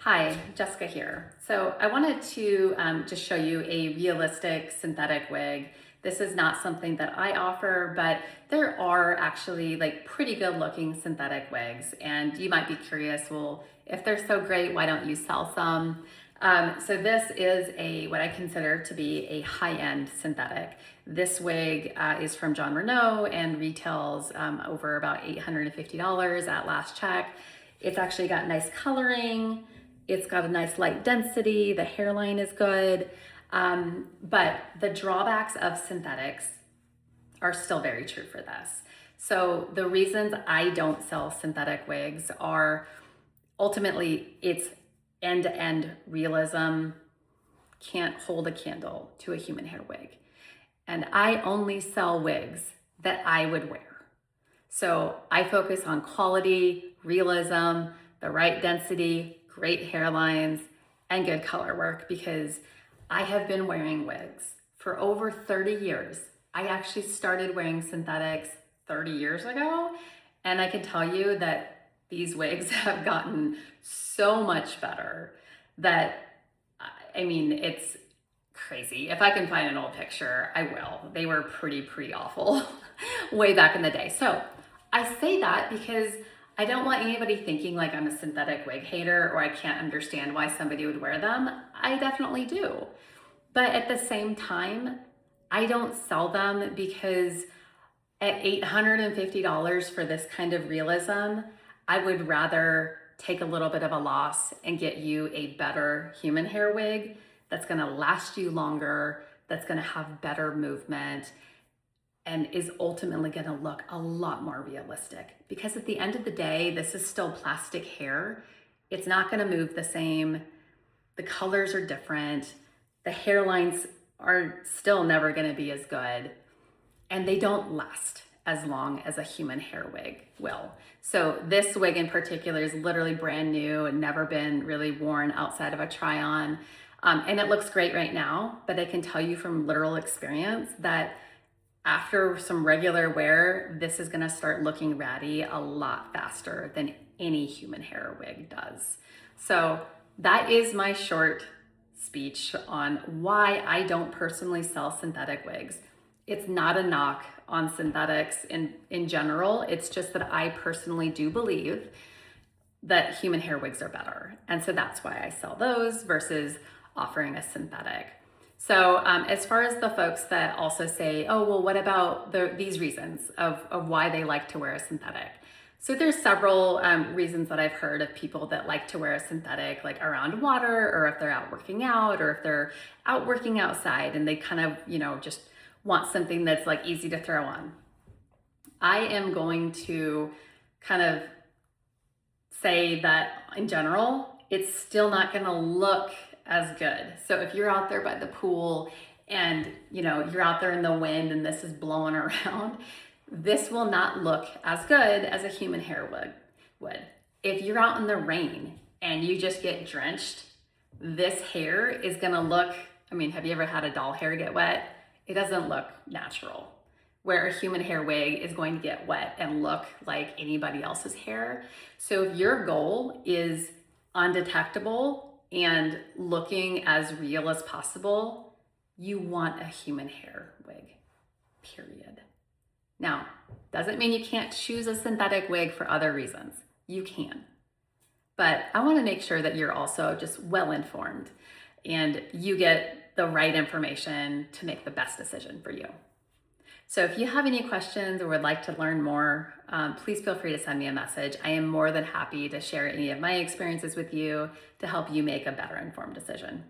Hi, Jessica here. So I wanted to just show you a realistic synthetic wig. This is not something that I offer, but there are actually like pretty good looking synthetic wigs. And you might be curious, well, if they're so great, why don't you sell some? So this is what I consider to be a high-end synthetic. This wig is from Jon Renau and retails over about $850 at last check. It's actually got nice coloring. It's got a nice light density. The hairline is good. But the drawbacks of synthetics are still very true for this. So the reasons I don't sell synthetic wigs are ultimately it's end-to-end realism can't hold a candle to a human hair wig. And I only sell wigs that I would wear. So I focus on quality, realism, the right density, great hairlines, and good color work because I have been wearing wigs for over 30 years. I actually started wearing synthetics 30 years ago, and I can tell you that these wigs have gotten so much better that, I mean, it's crazy. If I can find an old picture, I will. They were pretty awful way back in the day. So I say that because I don't want anybody thinking like I'm a synthetic wig hater or I can't understand why somebody would wear them. I definitely do. But at the same time, I don't sell them because at $850 for this kind of realism, I would rather take a little bit of a loss and get you a better human hair wig that's gonna last you longer, that's gonna have better movement, and is ultimately gonna look a lot more realistic. Because at the end of the day, this is still plastic hair. It's not gonna move the same. The colors are different. The hairlines are still never gonna be as good. And they don't last as long as a human hair wig will. So this wig in particular is literally brand new and never been really worn outside of a try on. And it looks great right now, but I can tell you from literal experience that after some regular wear, this is gonna start looking ratty a lot faster than any human hair wig does. So that is my short speech on why I don't personally sell synthetic wigs. It's not a knock on synthetics in general. It's just that I personally do believe that human hair wigs are better. And so that's why I sell those versus offering a synthetic. So as far as the folks that also say, oh, well, what about these reasons of why they like to wear a synthetic? So there's several reasons that I've heard of people that like to wear a synthetic, like around water, or if they're out working out, or if they're out working outside and they kind of, just want something that's like easy to throw on. I am going to kind of say that in general, it's still not gonna look as good. So if you're out there by the pool and you're out there in the wind and this is blowing around, this will not look as good as a human hair wig would. If you're out in the rain and you just get drenched, this hair is gonna look, have you ever had a doll hair get wet? It doesn't look natural. Where a human hair wig is going to get wet and look like anybody else's hair. So if your goal is undetectable and looking as real as possible, you want a human hair wig, period. Now, doesn't mean you can't choose a synthetic wig for other reasons. You can. But I wanna make sure that you're also just well-informed and you get the right information to make the best decision for you. So if you have any questions or would like to learn more, please feel free to send me a message. I am more than happy to share any of my experiences with you to help you make a better informed decision.